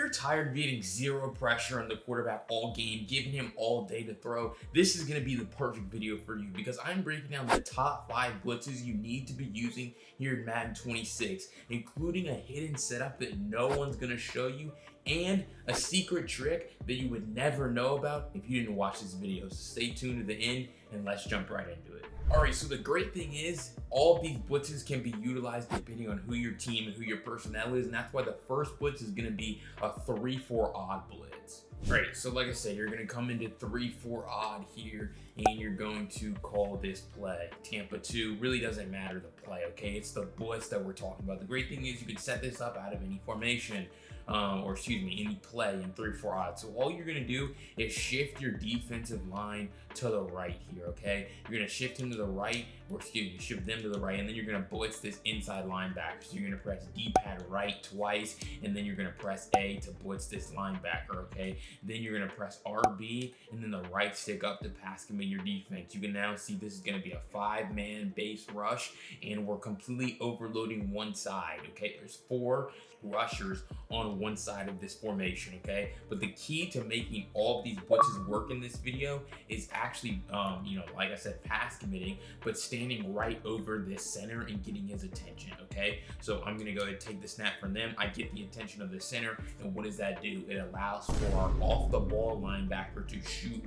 you're tired of getting zero pressure on the quarterback all game, giving him all day to throw, this is going to be the perfect video for you, because I'm breaking down the top 5 blitzes you need to be using here in Madden 26, including a hidden setup that no one's going to show you, and a secret trick that you would never know about if you didn't watch this video. So stay tuned to the end and let's jump right into it. All right, so the great thing is all of these blitzes can be utilized depending on who your team and who your personnel is, and that's why the first blitz is going to be a 3-4 odd blitz. All right, so like I said, you're going to come into 3-4 odd here, and you're going to call this play Tampa 2. Really doesn't matter the play, okay? It's the blitz that we're talking about. The great thing is you can set this up out of any formation, any play in 3-4 odd. So all you're gonna do is shift your defensive line to the right here, okay? You're gonna shift him to the right, shift them to the right, and then you're gonna blitz this inside linebacker. So you're gonna press D-pad right twice, and then you're gonna press A to blitz this linebacker, okay? Then you're gonna press RB, and then the right stick up to pass commit your defense. You can now see this is gonna be a 5-man base rush, and we're completely overloading one side, okay? There's 4 rushers on one side of this formation, okay? But the key to making all of these blitzes work in this video is actually, like I said, pass committing, but standing right over this center and getting his attention, okay? So I'm gonna go ahead and take the snap from them. I get the attention of the center, and what does that do? It allows for our off the ball linebacker to shoot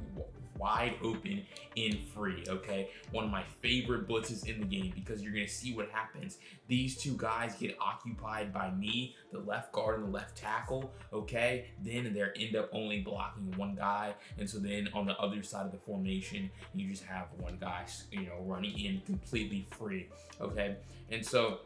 wide open in free, okay? One of my favorite blitzes in the game, because you're gonna see what happens. These 2 guys get occupied by me, the left guard and the left tackle, okay? Then they end up only blocking one guy, and so then on the other side of the formation, you just have one guy, running in completely free, okay? And so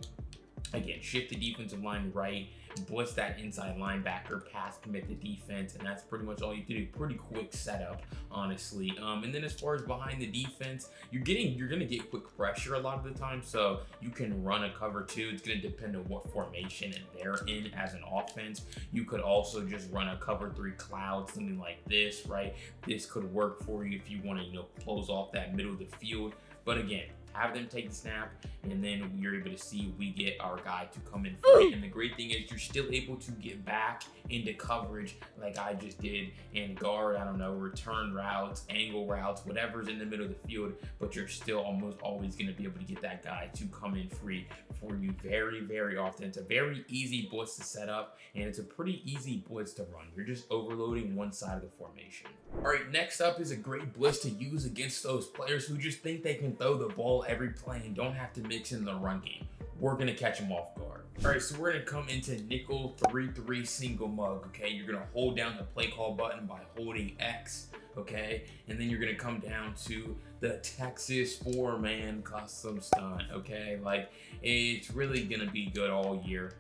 again, shift the defensive line right, blitz that inside linebacker, pass commit the defense, and that's pretty much all you have to do. Pretty quick setup, honestly. And then as far as behind the defense, you're gonna get quick pressure a lot of the time, so you can run a cover 2. It's gonna depend on what formation they're in as an offense. You could also just run a cover 3 cloud, something like this, right? This could work for you if you want to, close off that middle of the field. But again, have them take the snap, and then you're able to see we get our guy to come in free. And the great thing is you're still able to get back into coverage like I just did and guard, return routes, angle routes, whatever's in the middle of the field, but you're still almost always going to be able to get that guy to come in free for you very, very often. It's a very easy blitz to set up, and it's a pretty easy blitz to run. You're just overloading one side of the formation. All right, next up is a great blitz to use against those players who just think they can throw the ball every play and don't have to mix in the run game. We're gonna catch them off guard. All right, so we're gonna come into nickel 3-3 single mug, okay? You're gonna hold down the play call button by holding X, okay? And then you're gonna come down to the Texas 4-man custom stunt, okay? Like, it's really gonna be good all year.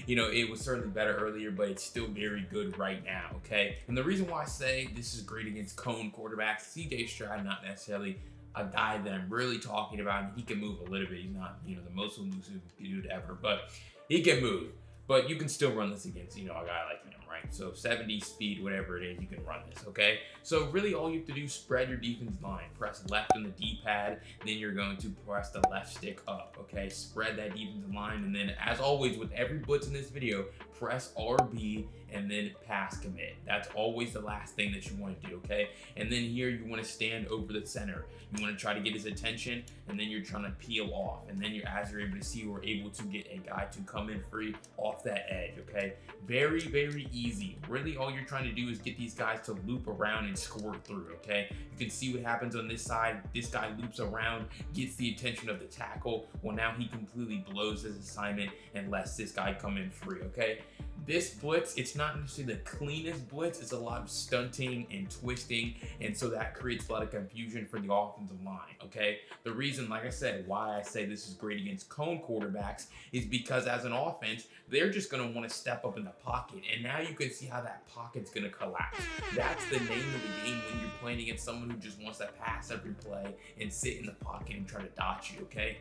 It was certainly better earlier, but it's still very good right now, okay? And the reason why I say this is great against cone quarterbacks, CJ Stroud, not necessarily a guy that I'm really talking about. He can move a little bit. He's not, the most elusive dude ever, but he can move. But you can still run this against, a guy like him, right? So 70 speed, whatever it is, you can run this, okay? So really all you have to do is spread your defense line. Press left on the D-pad, then you're going to press the left stick up, okay? Spread that defensive line, and then as always with every blitz in this video, press RB and then pass commit. That's always the last thing that you want to do, okay? And then here you want to stand over the center. You want to try to get his attention, and then you're trying to peel off. And then as you're able to see, we're able to get a guy to come in free off that edge, okay? Very, very easy. Really all you're trying to do is get these guys to loop around and score through, okay? You can see what happens on this side. This guy loops around, gets the attention of the tackle. Well, now he completely blows his assignment and lets this guy come in free, okay? This blitz, it's not necessarily the cleanest blitz. It's a lot of stunting and twisting, and so that creates a lot of confusion for the offensive line, okay? The reason, like I said, why I say this is great against cone quarterbacks is because as an offense, they're just going to want to step up in the pocket, and now you can see how that pocket's going to collapse. That's the name of the game when you're playing against someone who just wants to pass every play and sit in the pocket and try to dodge you, okay?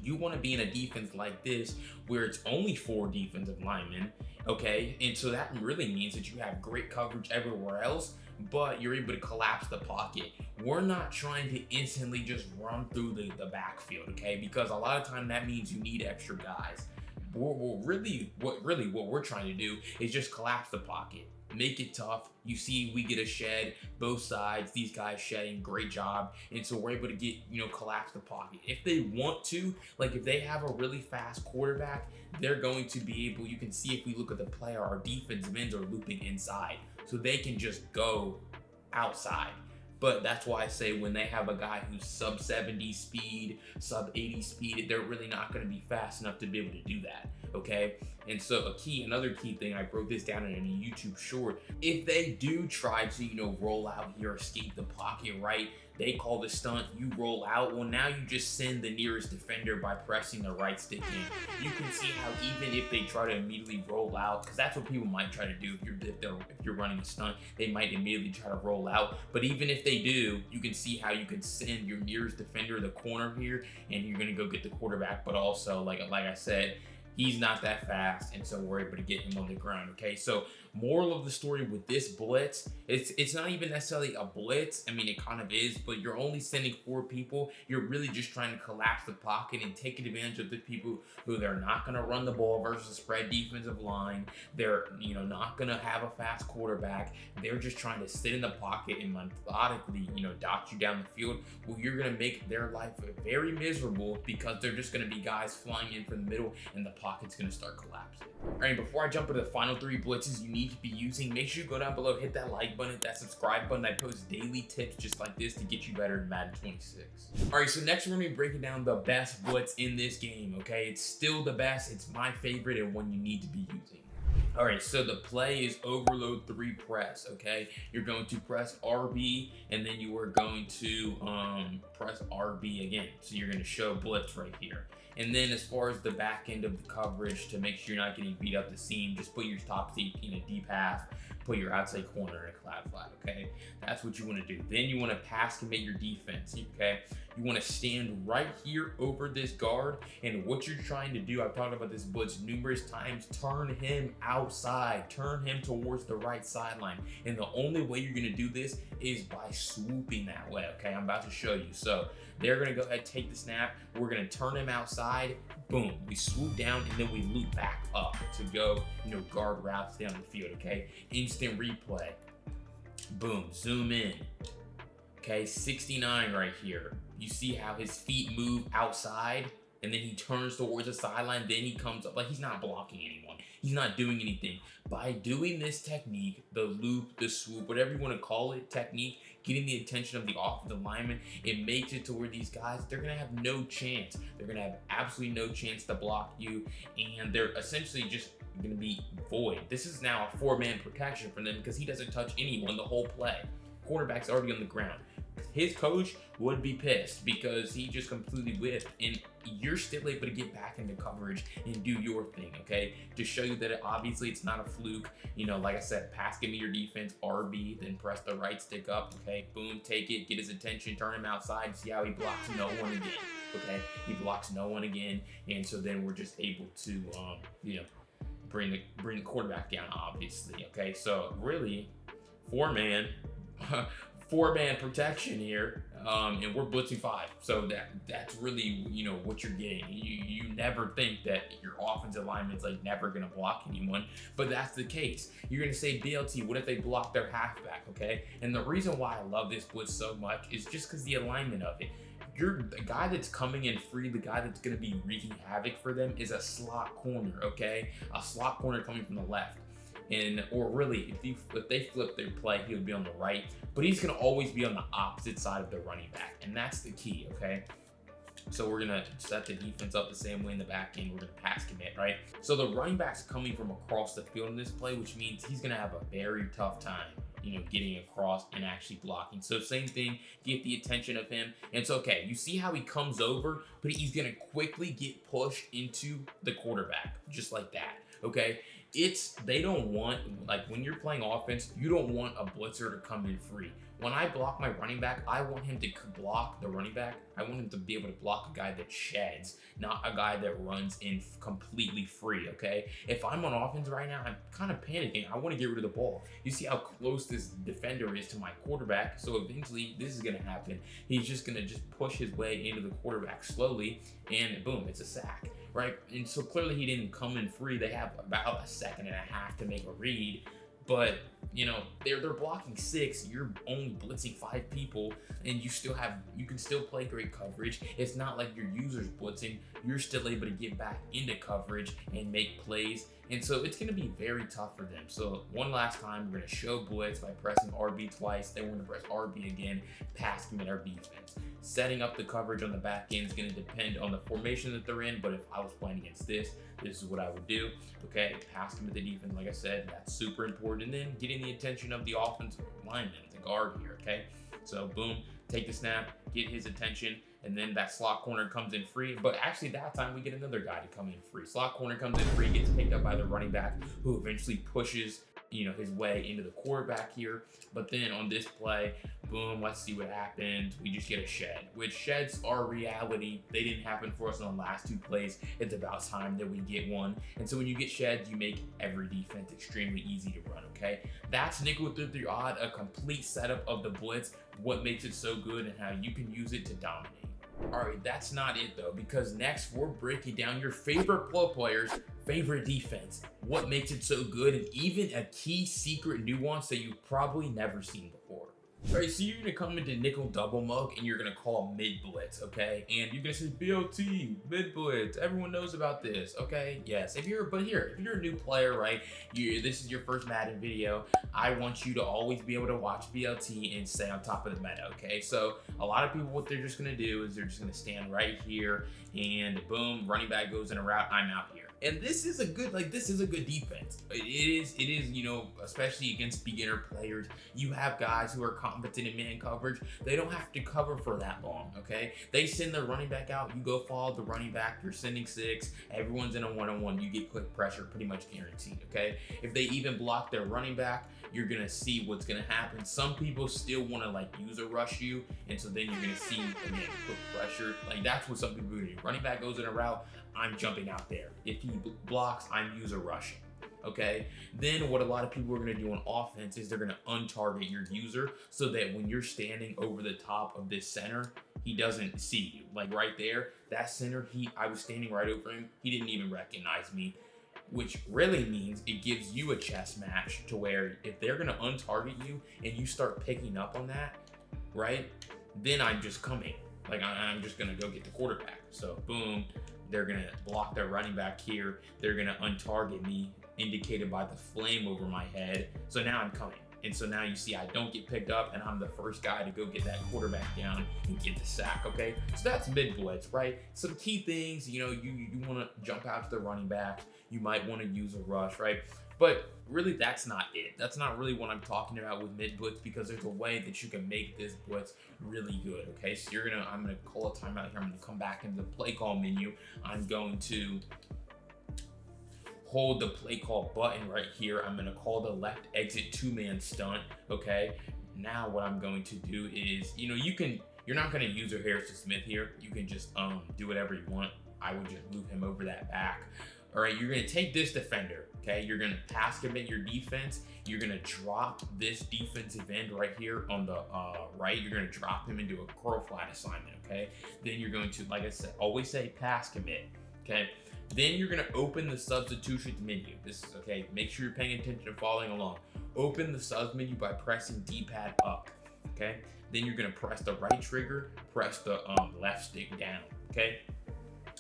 You want to be in a defense like this where it's only 4 defensive linemen, okay? And so that really means that you have great coverage everywhere else, but you're able to collapse the pocket. We're not trying to instantly just run through the backfield, okay? Because a lot of time that means you need extra guys. what we're trying to do is just collapse the pocket, make it tough. You see, we get a shed, both sides, these guys shedding, great job. And so we're able to get, collapse the pocket. If they want to, like if they have a really fast quarterback, they're going to be able, you can see if we look at the play, our defensive ends are looping inside. So they can just go outside. But that's why I say when they have a guy who's sub 70 speed, sub 80 speed, they're really not going to be fast enough to be able to do that, okay? And so another key thing, I broke this down in a YouTube short. If they do try to, roll out here, escape the pocket, right? They call the stunt, you roll out. Well, now you just send the nearest defender by pressing the right stick in. You can see how even if they try to immediately roll out, because that's what people might try to do if you're running a stunt, they might immediately try to roll out. But even if they do, you can see how you can send your nearest defender to the corner here, and you're gonna go get the quarterback. But also, like I said, he's not that fast, and so we're able to get him on the ground, okay? So moral of the story with this blitz, it's not even necessarily a blitz. I mean, it kind of is, but you're only sending 4 people. You're really just trying to collapse the pocket and taking advantage of the people who they're not going to run the ball versus a spread defensive line. They're, not going to have a fast quarterback. They're just trying to sit in the pocket and methodically, dot you down the field. Well, you're going to make their life very miserable because they're just going to be guys flying in from the middle and the pocket's going to start collapsing. All right, before I jump into the final 3 blitzes you need to be using, make sure you go down below, hit that like button, hit that subscribe button. I post daily tips just like this to get you better in Madden 26. All right, so next we're gonna be breaking down the best blitz in this game, okay? It's still the best, it's my favorite and one you need to be using. All right, so the play is overload 3 press, okay? You're going to press RB and then you are going to press RB again. So you're gonna show blitz right here. And then as far as the back end of the coverage, to make sure you're not getting beat up the seam, just put your top deep in a deep half, put your outside corner in a cloud flat, okay? That's what you want to do. Then you want to pass commit your defense, okay? You want to stand right here over this guard, and what you're trying to do, I've talked about this blitz numerous times, turn him outside, turn him towards the right sideline. And the only way you're going to do this is by swooping that way, okay? I'm about to show you. So they're going to go ahead, take the snap. We're going to turn him outside. Boom. We swoop down and then we loop back up to go, guard routes down the field, okay? Instant replay. Boom. Zoom in. Okay, 69 right here. You see how his feet move outside and then he turns towards the sideline, then he comes up like he's not blocking anyone. He's not doing anything. By doing this technique, the loop, the swoop, whatever you want to call it, technique, getting the attention of the offensive lineman, it makes it to where these guys, they're going to have no chance. They're going to have absolutely no chance to block you, and they're essentially just going to be void. This is now a 4-man protection for them because he doesn't touch anyone the whole play. Quarterback's already on the ground. His coach would be pissed because he just completely whiffed, and you're still able to get back into coverage and do your thing, okay? To show you that obviously it's not a fluke. Like I said, pass, give me your defense, RB, then press the right stick up, okay? Boom, take it, get his attention, turn him outside, see how he blocks no one again, okay? He blocks no one again, and so then we're just able to, bring the quarterback down, obviously, okay? So really, 4-man protection here, and we're blitzing 5. So that's really, what you're getting. You never think that your offensive lineman's like never gonna block anyone, but that's the case. You're gonna say BLT, what if they block their halfback, okay? And the reason why I love this blitz so much is just because the alignment of it. The guy that's coming in free, the guy that's going to be wreaking havoc for them is a slot corner, okay? A slot corner coming from the left. Or really, if they flip their play, he'll be on the right, but he's going to always be on the opposite side of the running back, and that's the key, okay? So we're going to set the defense up the same way in the back end. We're going to pass commit, right? So the running back's coming from across the field in this play, which means he's going to have a very tough time, getting across and actually blocking. So same thing, get the attention of him. And it's okay. You see how he comes over, but he's going to quickly get pushed into the quarterback, just like that, okay? They don't want, like when you're playing offense, you don't want a blitzer to come in free. When I block my running back, I want him to block the running back. I want him to be able to block a guy that sheds, not a guy that runs in completely free, okay? If I'm on offense right now, I'm kind of panicking. I want to get rid of the ball. You see how close this defender is to my quarterback, so eventually this is going to happen. He's just going to just push his way into the quarterback slowly, and boom, it's a sack, right? And so clearly he didn't come in free. They have about a second and a half to make a read. But you know, they're blocking 6, you're only blitzing 5 people, and you can still play great coverage. It's not like your user's blitzing, you're still able to get back into coverage and make plays. And so it's gonna be very tough for them. So one last time, we're gonna show blitz by pressing RB twice, then we're gonna press RB again, pass commit our defense. Setting up the coverage on the back end is gonna depend on the formation that they're in, but if I was playing against this is what I would do. Okay, pass commit the defense, like I said, that's super important. And then getting the attention of the offensive lineman, the guard here, okay? So boom, take the snap, get his attention, and then that slot corner comes in free. But actually that time we get another guy to come in free. Slot corner comes in free, gets picked up by the running back, who eventually pushes, you know, his way into the quarterback here. But then on this play, boom, let's see what happens. We just get a shed, which sheds are reality. They didn't happen for us on the last 2 plays. It's about time that we get one. And so when you get sheds, you make every defense extremely easy to run, okay? That's nickel 3-3 odd, a complete setup of the blitz, what makes it so good and how you can use it to dominate. All right, that's not it though, because next we're breaking down your favorite pro players' favorite defense, what makes it so good, and even a key secret nuance that you've probably never seen before. All right, so you're gonna come into nickel double mug and you're gonna call mid blitz, okay? And you're gonna say BLT, mid blitz. Everyone knows about this, okay? Yes. If you're a new player, right? This is your first Madden video. I want you to always be able to watch BLT and stay on top of the meta, okay? So a lot of people, what they're just gonna do is they're just gonna stand right here and boom, running back goes in a route. I'm out here. And this is a good defense. It is, you know, especially against beginner players. You have guys who are competent in man coverage. They don't have to cover for that long, okay? They send the running back out, you go follow the running back, you're sending 6, everyone's in a one-on-one, you get quick pressure, pretty much guaranteed, okay? If they even block their running back, you're gonna see what's gonna happen. Some people still wanna like user rush you, and so then you're gonna see, again, quick pressure. Like that's what some people do. Running back goes in a route, I'm jumping out there. If he blocks, I'm user rushing, okay? Then what a lot of people are gonna do on offense is they're gonna untarget your user so that when you're standing over the top of this center, he doesn't see you. Like right there, that center, I was standing right over him, he didn't even recognize me, which really means it gives you a chess match to where if they're gonna untarget you and you start picking up on that, right? Then I'm just coming. Like I'm just gonna go get the quarterback. So boom, they're gonna block their running back here. They're gonna untarget me, indicated by the flame over my head. So now I'm coming. And so now you see I don't get picked up and I'm the first guy to go get that quarterback down and get the sack, okay? So that's mid blitz, right? Some key things, you know, you wanna jump out to the running back. You might wanna use a rush, right? But really that's not it. That's not really what I'm talking about with mid blitz, because there's a way that you can make this blitz really good, okay? So I'm gonna call a timeout here. I'm gonna come back into the play call menu. I'm going to hold the play call button right here. I'm gonna call the left exit 2-man stunt, okay? Now what I'm going to do is, you know, you're not gonna use your Harrison Smith here. You can just do whatever you want. I would just move him over that back. All right, you're gonna take this defender, okay? You're gonna pass commit your defense. You're gonna drop this defensive end right here on the right. You're gonna drop him into a curl flat assignment, okay? Then you're going to, like I said, always say pass commit, okay? Then you're gonna open the substitutions menu. This is, okay, make sure you're paying attention and following along. Open the subs menu by pressing D-pad up, okay? Then you're gonna press the right trigger, press the left stick down, okay?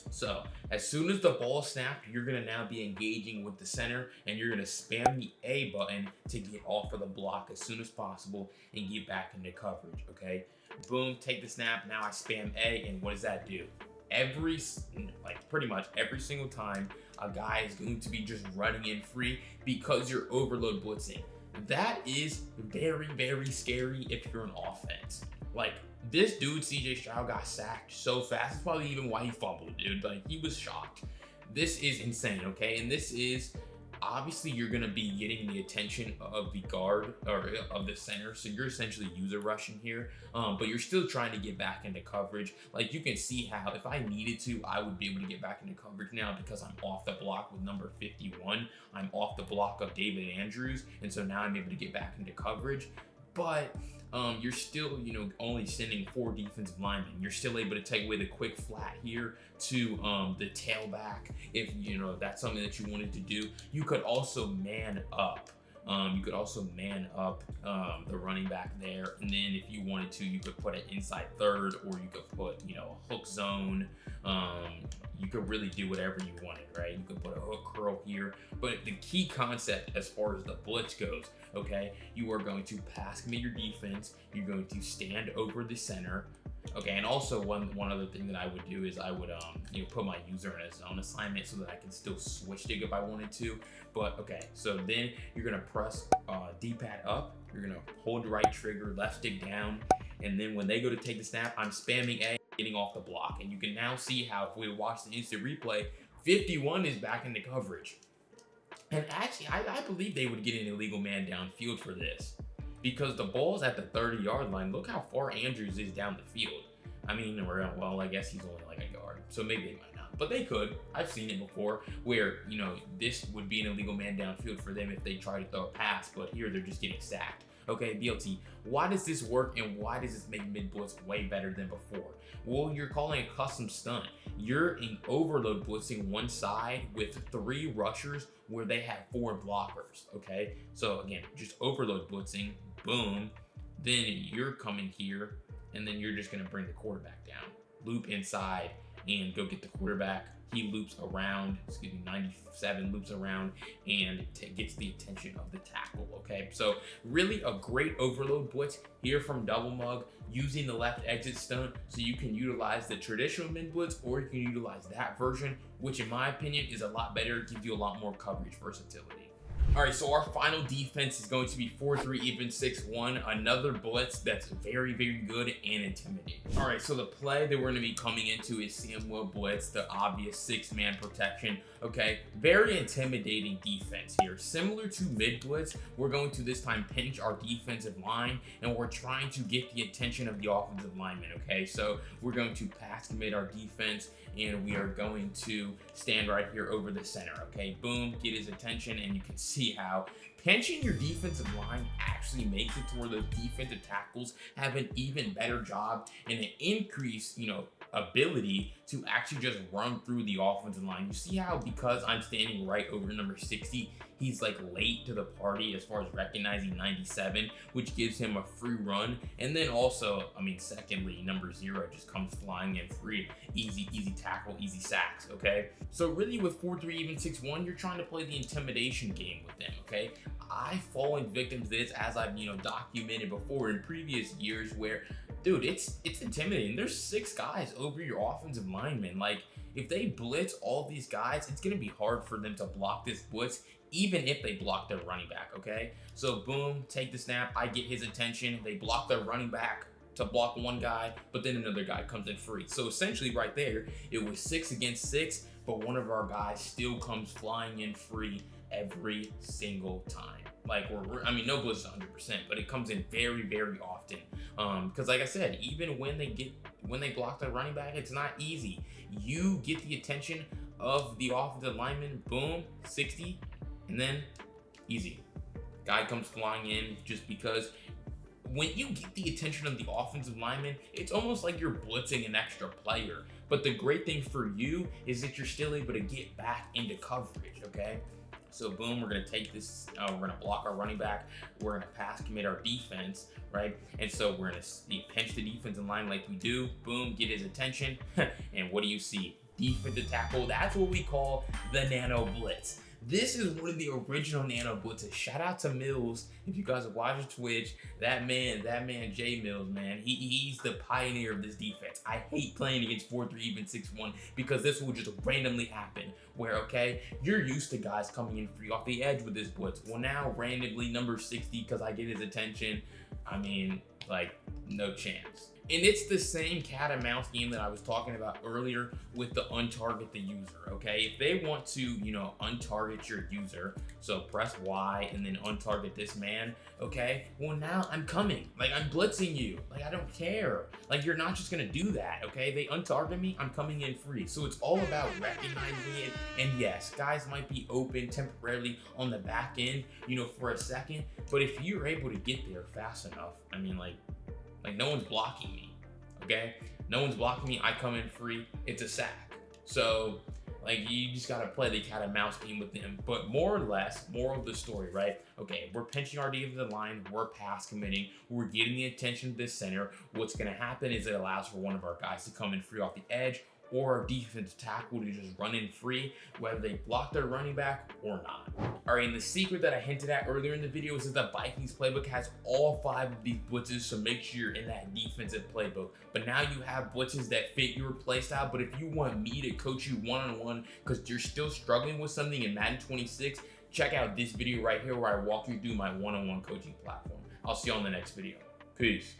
So as soon as the ball snapped, you're gonna now be engaging with the center and you're gonna spam the A button to get off of the block as soon as possible and get back into coverage, okay? Boom, take the snap, now I spam A, and what does that do? Pretty much every single time, a guy is going to be just running in free because you're overload blitzing. That is very, very scary if you're an offense. Like, this dude, CJ Stroud, got sacked so fast. That's probably even why he fumbled, dude. Like, he was shocked. This is insane, okay? And this is obviously you're going to be getting the attention of the guard or of the center, so you're essentially user rushing here, but you're still trying to get back into coverage. Like, you can see how if I needed to, I would be able to get back into coverage now because I'm off the block with number 51. I'm off the block of David Andrews, and so now I'm able to get back into coverage. But you're still, only sending 4 defensive linemen. You're still able to take away the quick flat here to the tailback if, that's something that you wanted to do. You could also man up. The running back there. And then if you wanted to, you could put an inside third, or you could put, a hook zone. You could really do whatever you wanted, right? You could put a hook curl here. But the key concept as far as the blitz goes, okay, you are going to pass commit your defense. You're going to stand over the center. Okay, and also one other thing that I would do is I would put my user in a zone assignment so that I can still switch stick if I wanted to. But okay, so then you're gonna press D-pad up. You're gonna hold the right trigger, left stick down, and then when they go to take the snap, I'm spamming A, getting off the block. And you can now see how if we watch the instant replay, 51 is back into coverage. And actually, I believe they would get an illegal man downfield for this, because the ball's at the 30-yard line. Look how far Andrews is down the field. I mean, well, I guess he's only like a yard, so maybe they might not, but they could. I've seen it before where, this would be an illegal man downfield for them if they try to throw a pass, but here they're just getting sacked. Okay, BLT, why does this work, and why does this make mid blitz way better than before? Well, you're calling a custom stunt. You're in overload blitzing one side with 3 rushers where they have 4 blockers, okay? So again, just overload blitzing, boom. Then you're coming here, and then you're just gonna bring the quarterback down. Loop inside and go get the quarterback. He loops around, 97 loops around and gets the attention of the tackle, okay? So really a great overload blitz here from Double Mug, using the left exit stunt, so you can utilize the traditional mid blitz, or you can utilize that version, which in my opinion is a lot better. It gives you a lot more coverage versatility. All right, so our final defense is going to be 4-3 even 6-1, another blitz that's very, very good and intimidating. All right, so the play that we're going to be coming into is Samuel Blitz, the obvious 6-man protection. Okay, very intimidating defense here. Similar to mid blitz, we're going to this time pinch our defensive line, and we're trying to get the attention of the offensive lineman. Okay, so we're going to pass commit our defense, and we are going to stand right here over the center. Okay, boom, get his attention, and you can see how pinching your defensive line actually makes it to where those defensive tackles have an even better job and an increased, ability to actually just run through the offensive line. You see how, because I'm standing right over number 60, he's like late to the party as far as recognizing 97, which gives him a free run. And then also, secondly, number 0 just comes flying in free. Easy tackle, easy sacks, okay? So really with 4-3 even 6-1, you're trying to play the intimidation game with them, okay? I've fallen victim to this, as I've, documented before in previous years, where, dude, it's intimidating. There's 6 guys over your offensive linemen. Like, if they blitz all these guys, it's gonna be hard for them to block this blitz, even if they block their running back, okay? So boom, take the snap, I get his attention, they block their running back to block one guy, but then another guy comes in free. So essentially right there, it was 6 against 6, but one of our guys still comes flying in free every single time. Like, no blitz is 100%, but it comes in very, very often. Because like I said, even when they block the running back, it's not easy. You get the attention of the offensive lineman, boom, 60, and then easy. Guy comes flying in, just because when you get the attention of the offensive lineman, it's almost like you're blitzing an extra player. But the great thing for you is that you're still able to get back into coverage, okay? So boom, we're gonna take this, we're gonna block our running back, we're gonna pass commit our defense, right? And so we're gonna pinch the defensive line like we do, boom, get his attention, and what do you see? Defensive tackle. That's what we call the nano blitz. This is one of the original nano blitzes. Shout out to Mills. If you guys are watching Twitch, that man Jay Mills, man, he's the pioneer of this defense. I hate playing against 4-3 even 6-1, because this will just randomly happen where, okay, you're used to guys coming in free off the edge with this blitz. Well, now randomly number 60, because I get his attention, like, no chance. And it's the same cat and mouse game that I was talking about earlier with the untarget the user, okay? If they want to, you know, untarget your user, so press Y and then untarget this man, okay? Well, now I'm coming. Like, I'm blitzing you. Like, I don't care. Like, you're not just gonna do that, okay? They untarget me, I'm coming in free. So it's all about recognizing it. And yes, guys might be open temporarily on the back end, you know, for a second. But if you're able to get there fast enough, I mean, like no one's blocking me, okay? No one's blocking me, I come in free, it's a sack. So, like, you just gotta play the cat and mouse game with them. But more or less, moral of the story, right? Okay, we're pinching our defensive line, we're pass committing, we're getting the attention of this center. What's gonna happen is it allows for one of our guys to come in free off the edge, or our defensive tackle to just run in free, whether they block their running back or not. All right, and the secret that I hinted at earlier in the video is that the Vikings playbook has all 5 of these blitzes, so make sure you're in that defensive playbook. But now you have blitzes that fit your playstyle, but if you want me to coach you one-on-one because you're still struggling with something in Madden 26, check out this video right here where I walk you through my one-on-one coaching platform. I'll see you on the next video. Peace.